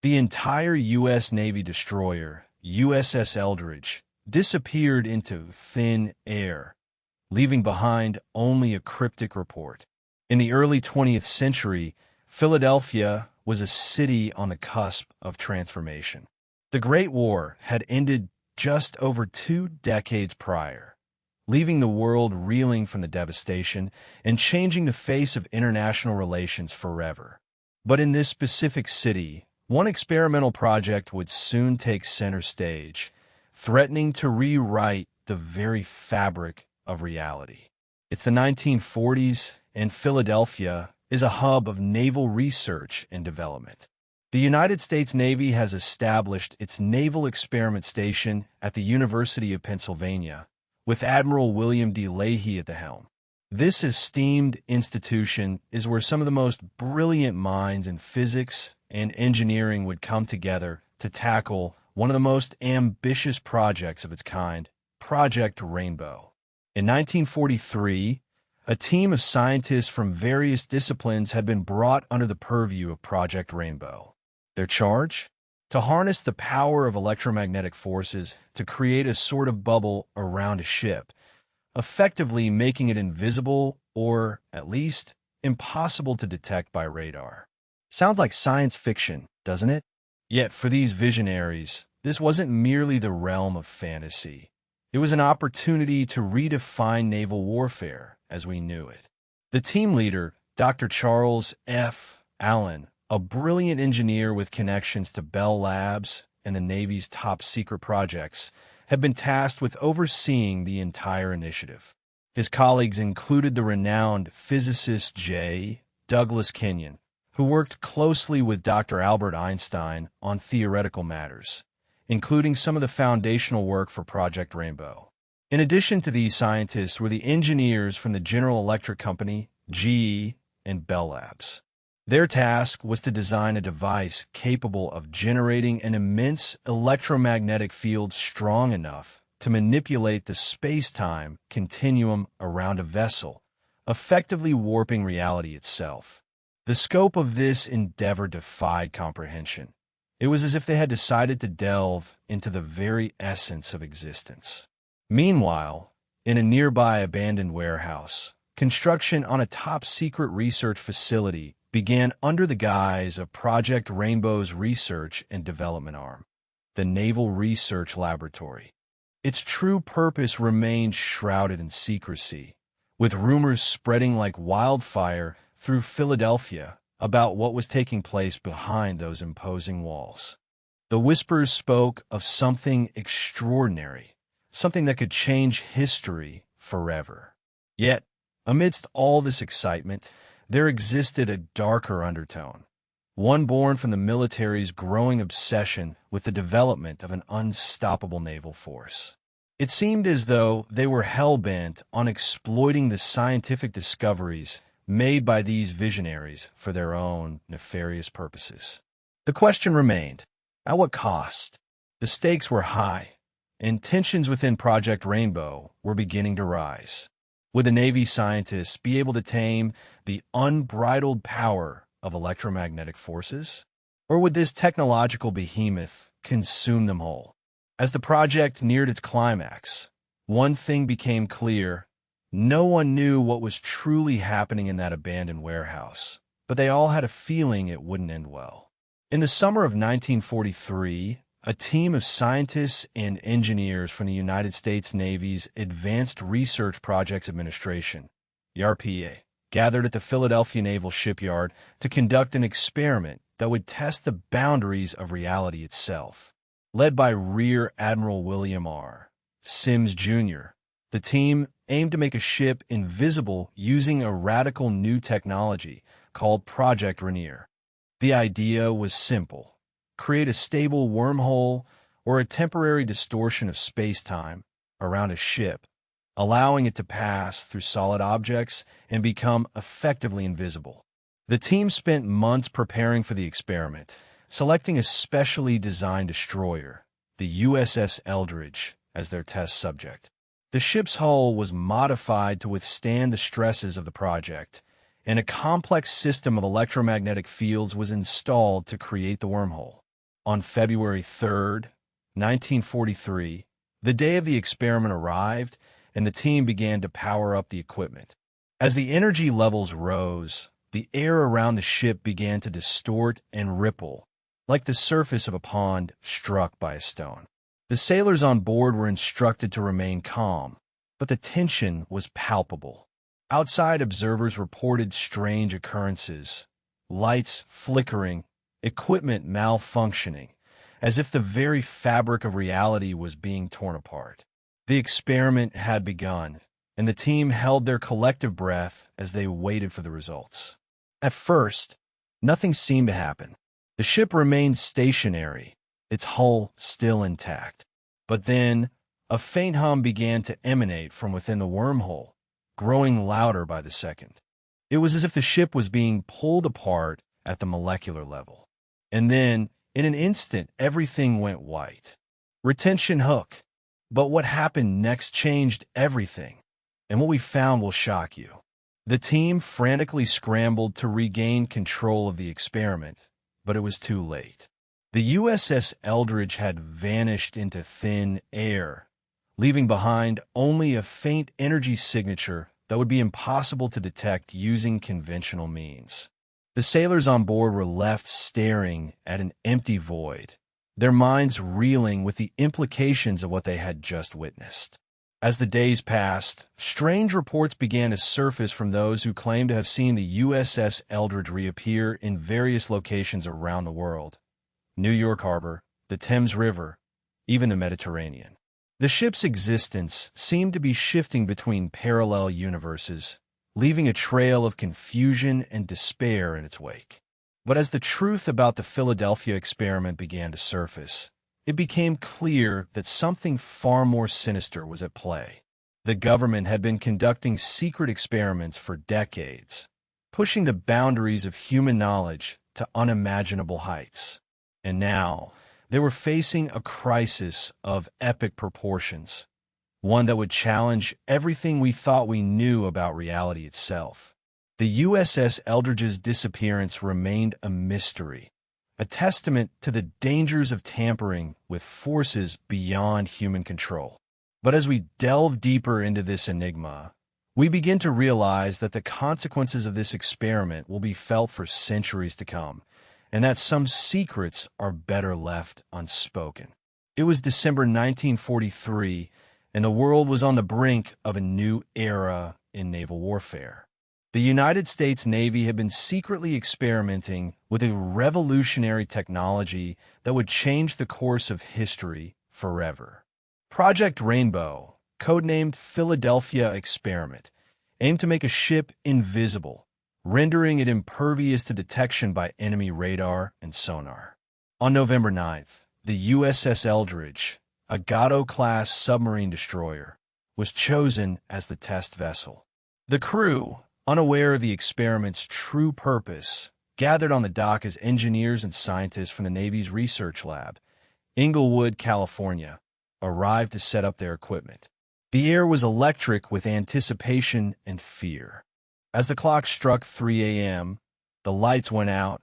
The entire U.S. Navy destroyer, USS Eldridge, disappeared into thin air, leaving behind only a cryptic report. In the early 20th century, Philadelphia was a city on the cusp of transformation. The Great War had ended just over 2 decades prior, leaving the world reeling from the devastation and changing the face of international relations forever. But in this specific city, one experimental project would soon take center stage, threatening to rewrite the very fabric of reality. It's the 1940s, and Philadelphia is a hub of naval research and development. The United States Navy has established its Naval Experiment Station at the University of Pennsylvania, with Admiral William D. Leahy at the helm. This esteemed institution is where some of the most brilliant minds in physics and engineering would come together to tackle one of the most ambitious projects of its kind, Project Rainbow. In 1943, a team of scientists from various disciplines had been brought under the purview of Project Rainbow. Their charge? To harness the power of electromagnetic forces to create a sort of bubble around a ship, effectively making it invisible or, at least, impossible to detect by radar. Sounds like science fiction, doesn't it? Yet for these visionaries, this wasn't merely the realm of fantasy. It was an opportunity to redefine naval warfare as we knew it. The team leader, Dr. Charles F. Allen, a brilliant engineer with connections to Bell Labs and the Navy's top-secret projects, had been tasked with overseeing the entire initiative. His colleagues included the renowned physicist J. Douglas Kenyon, who worked closely with Dr. Albert Einstein on theoretical matters, including some of the foundational work for Project Rainbow. In addition to these scientists were the engineers from the General Electric Company, GE, and Bell Labs. Their task was to design a device capable of generating an immense electromagnetic field strong enough to manipulate the space-time continuum around a vessel, effectively warping reality itself. The scope of this endeavor defied comprehension. It was as if they had decided to delve into the very essence of existence. Meanwhile, in a nearby abandoned warehouse, construction on a top-secret research facility began under the guise of Project Rainbow's research and development arm, the Naval Research Laboratory. Its true purpose remained shrouded in secrecy, with rumors spreading like wildfire through Philadelphia about what was taking place behind those imposing walls. The whispers spoke of something extraordinary, something that could change history forever. Yet, amidst all this excitement, there existed a darker undertone, one born from the military's growing obsession with the development of an unstoppable naval force. It seemed as though they were hell-bent on exploiting the scientific discoveries made by these visionaries for their own nefarious purposes. The question remained, at what cost? The stakes were high, and tensions within Project Rainbow were beginning to rise. Would the Navy scientists be able to tame the unbridled power of electromagnetic forces? Or would this technological behemoth consume them whole? As the project neared its climax, one thing became clear. No one knew what was truly happening in that abandoned warehouse, but they all had a feeling it wouldn't end well. In the summer of 1943, a team of scientists and engineers from the United States Navy's Advanced Research Projects Administration, the RPA, gathered at the Philadelphia Naval Shipyard to conduct an experiment that would test the boundaries of reality itself. Led by Rear Admiral William R. Sims, Jr., the team aimed to make a ship invisible using a radical new technology called Project Rainier. The idea was simple: create a stable wormhole or a temporary distortion of space-time around a ship, allowing it to pass through solid objects and become effectively invisible. The team spent months preparing for the experiment, selecting a specially designed destroyer, the USS Eldridge, as their test subject. The ship's hull was modified to withstand the stresses of the project, and a complex system of electromagnetic fields was installed to create the wormhole. On February 3rd, 1943, the day of the experiment arrived, and the team began to power up the equipment. As the energy levels rose, the air around the ship began to distort and ripple, like the surface of a pond struck by a stone. The sailors on board were instructed to remain calm, but the tension was palpable. Outside observers reported strange occurrences, lights flickering, equipment malfunctioning, as if the very fabric of reality was being torn apart. The experiment had begun, and the team held their collective breath as they waited for the results. At first, nothing seemed to happen. The ship remained stationary, its hull still intact. But then, a faint hum began to emanate from within the wormhole, growing louder by the second. It was as if the ship was being pulled apart at the molecular level. And then, in an instant, everything went white. Retention hook. But what happened next changed everything, and what we found will shock you. The team frantically scrambled to regain control of the experiment, but it was too late. The USS Eldridge had vanished into thin air, leaving behind only a faint energy signature that would be impossible to detect using conventional means. The sailors on board were left staring at an empty void, their minds reeling with the implications of what they had just witnessed. As the days passed, strange reports began to surface from those who claimed to have seen the USS Eldridge reappear in various locations around the world: New York Harbor, the Thames River, even the Mediterranean. The ship's existence seemed to be shifting between parallel universes, leaving a trail of confusion and despair in its wake. But as the truth about the Philadelphia experiment began to surface, it became clear that something far more sinister was at play. The government had been conducting secret experiments for decades, pushing the boundaries of human knowledge to unimaginable heights. And now, they were facing a crisis of epic proportions, one that would challenge everything we thought we knew about reality itself. The USS Eldridge's disappearance remained a mystery, a testament to the dangers of tampering with forces beyond human control. But as we delve deeper into this enigma, we begin to realize that the consequences of this experiment will be felt for centuries to come, and that some secrets are better left unspoken. It was December 1943, and the world was on the brink of a new era in naval warfare. The United States Navy had been secretly experimenting with a revolutionary technology that would change the course of history forever. Project Rainbow, codenamed Philadelphia Experiment, aimed to make a ship invisible, rendering it impervious to detection by enemy radar and sonar. On November 9th, the USS Eldridge, a Gatto-class submarine destroyer, was chosen as the test vessel. The crew, unaware of the experiment's true purpose, gathered on the dock as engineers and scientists from the Navy's research lab, Inglewood, California, arrived to set up their equipment. The air was electric with anticipation and fear. As the clock struck 3 a.m., the lights went out,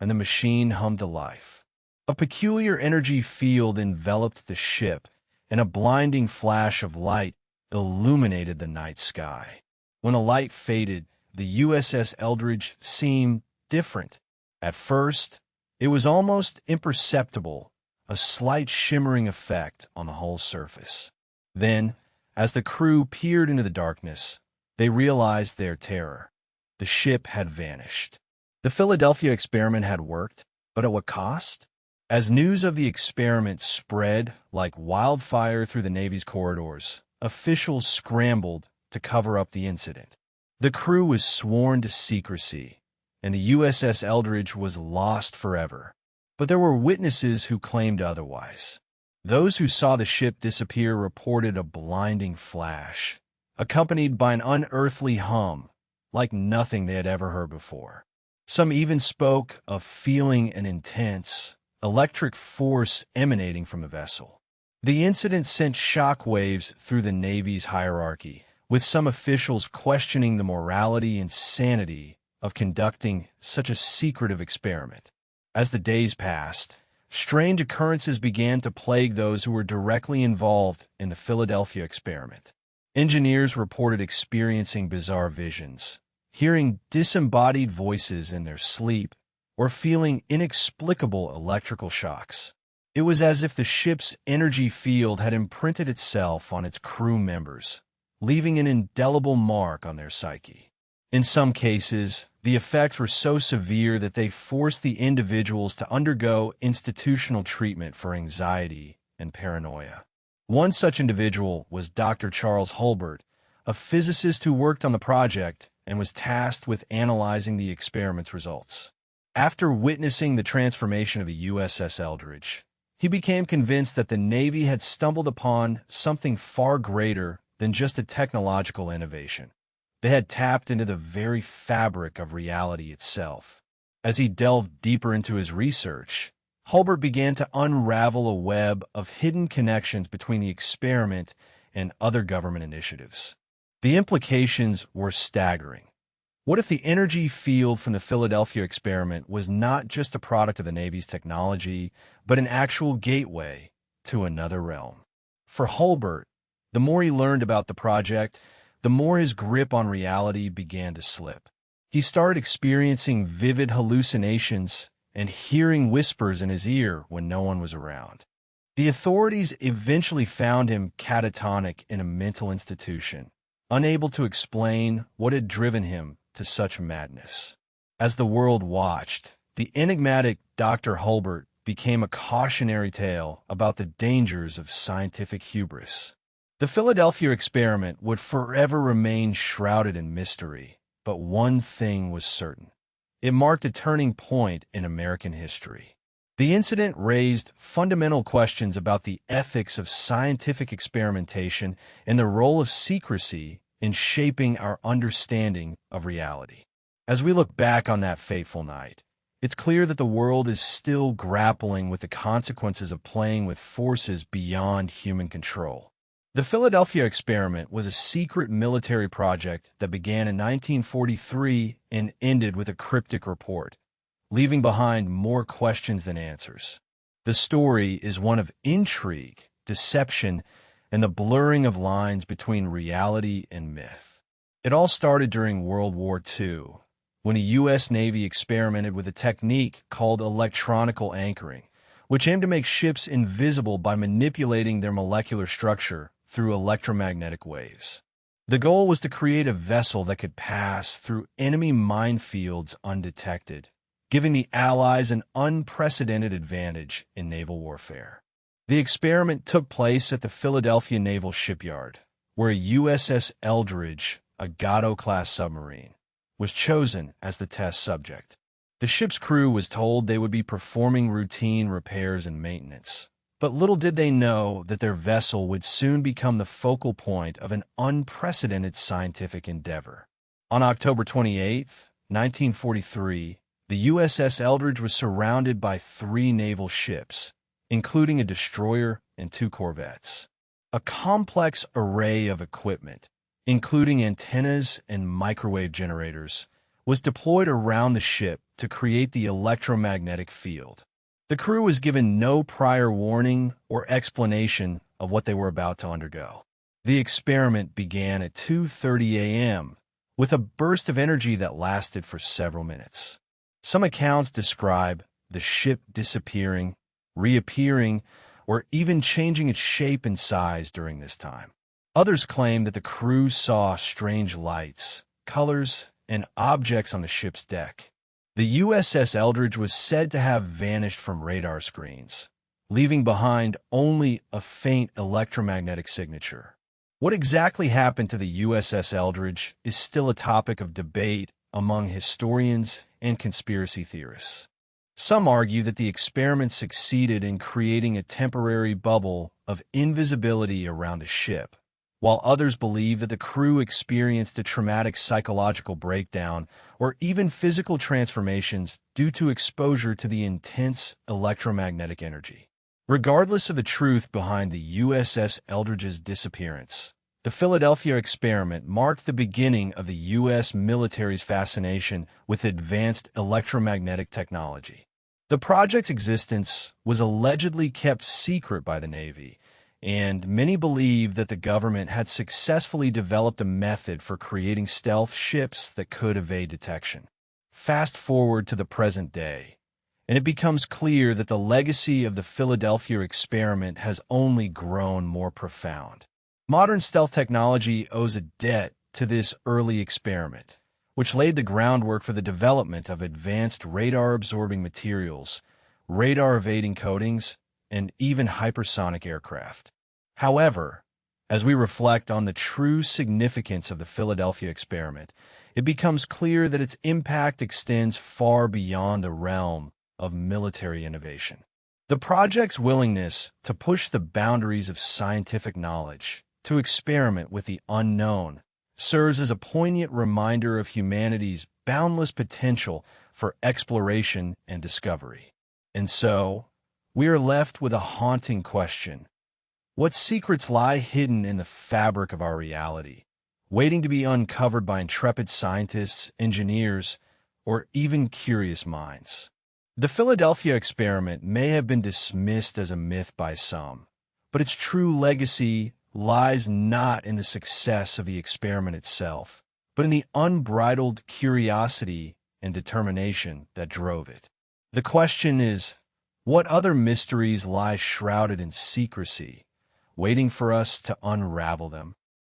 and the machine hummed to life. A peculiar energy field enveloped the ship, and a blinding flash of light illuminated the night sky. When the light faded, the USS Eldridge seemed different. At first, it was almost imperceptible, a slight shimmering effect on the hull surface. Then, as the crew peered into the darkness, they realized their terror. The ship had vanished. The Philadelphia experiment had worked, but at what cost? As news of the experiment spread like wildfire through the Navy's corridors, officials scrambled to cover up the incident. The crew was sworn to secrecy, and the USS Eldridge was lost forever. But there were witnesses who claimed otherwise. Those who saw the ship disappear reported a blinding flash, accompanied by an unearthly hum, like nothing they had ever heard before. Some even spoke of feeling an intense, electric force emanating from the vessel. The incident sent shockwaves through the Navy's hierarchy, with some officials questioning the morality and sanity of conducting such a secretive experiment. As the days passed, strange occurrences began to plague those who were directly involved in the Philadelphia experiment. Engineers reported experiencing bizarre visions, hearing disembodied voices in their sleep, or feeling inexplicable electrical shocks. It was as if the ship's energy field had imprinted itself on its crew members, leaving an indelible mark on their psyche. In some cases, the effects were so severe that they forced the individuals to undergo institutional treatment for anxiety and paranoia. One such individual was Dr. Charles Hulbert, a physicist who worked on the project and was tasked with analyzing the experiment's results. After witnessing the transformation of the USS Eldridge, he became convinced that the Navy had stumbled upon something far greater than just a technological innovation. They had tapped into the very fabric of reality itself. As he delved deeper into his research, Hulbert began to unravel a web of hidden connections between the experiment and other government initiatives. The implications were staggering. What if the energy field from the Philadelphia experiment was not just a product of the Navy's technology, but an actual gateway to another realm? For Hulbert, the more he learned about the project, the more his grip on reality began to slip. He started experiencing vivid hallucinations and hearing whispers in his ear when no one was around. The authorities eventually found him catatonic in a mental institution, unable to explain what had driven him to such madness. As the world watched, the enigmatic Dr. Hulbert became a cautionary tale about the dangers of scientific hubris. The Philadelphia experiment would forever remain shrouded in mystery, but one thing was certain. It marked a turning point in American history. The incident raised fundamental questions about the ethics of scientific experimentation and the role of secrecy in shaping our understanding of reality. As we look back on that fateful night, it's clear that the world is still grappling with the consequences of playing with forces beyond human control. The Philadelphia experiment was a secret military project that began in 1943 and ended with a cryptic report, leaving behind more questions than answers. The story is one of intrigue, deception, and the blurring of lines between reality and myth. It all started during World War II, when the U.S. Navy experimented with a technique called electronical anchoring, which aimed to make ships invisible by manipulating their molecular structure through electromagnetic waves. The goal was to create a vessel that could pass through enemy minefields undetected, giving the Allies an unprecedented advantage in naval warfare. The experiment took place at the Philadelphia Naval Shipyard, where a USS Eldridge, a Gatto-class submarine, was chosen as the test subject. The ship's crew was told they would be performing routine repairs and maintenance, but little did they know that their vessel would soon become the focal point of an unprecedented scientific endeavor. On October 28, 1943, the USS Eldridge was surrounded by 3 naval ships, including a destroyer and 2 corvettes. A complex array of equipment, including antennas and microwave generators, was deployed around the ship to create the electromagnetic field. The crew was given no prior warning or explanation of what they were about to undergo. The experiment began at 2:30 a.m. with a burst of energy that lasted for several minutes. Some accounts describe the ship disappearing, reappearing, or even changing its shape and size during this time. Others claim that the crew saw strange lights, colors, and objects on the ship's deck. The USS Eldridge was said to have vanished from radar screens, leaving behind only a faint electromagnetic signature. What exactly happened to the USS Eldridge is still a topic of debate among historians and conspiracy theorists. Some argue that the experiment succeeded in creating a temporary bubble of invisibility around the ship, while others believe that the crew experienced a traumatic psychological breakdown or even physical transformations due to exposure to the intense electromagnetic energy. Regardless of the truth behind the USS Eldridge's disappearance, the Philadelphia experiment marked the beginning of the U.S. military's fascination with advanced electromagnetic technology. The project's existence was allegedly kept secret by the Navy, and many believe that the government had successfully developed a method for creating stealth ships that could evade detection. Fast forward to the present day, and it becomes clear that the legacy of the Philadelphia experiment has only grown more profound. Modern stealth technology owes a debt to this early experiment, which laid the groundwork for the development of advanced radar-absorbing materials, radar-evading coatings, and even hypersonic aircraft. However, as we reflect on the true significance of the Philadelphia experiment, it becomes clear that its impact extends far beyond the realm of military innovation. The project's willingness to push the boundaries of scientific knowledge, to experiment with the unknown, serves as a poignant reminder of humanity's boundless potential for exploration and discovery. And so, we are left with a haunting question. What secrets lie hidden in the fabric of our reality, waiting to be uncovered by intrepid scientists, engineers, or even curious minds? The Philadelphia experiment may have been dismissed as a myth by some, but its true legacy lies not in the success of the experiment itself, but in the unbridled curiosity and determination that drove it. The question is, what other mysteries lie shrouded in secrecy, waiting for us to unravel them?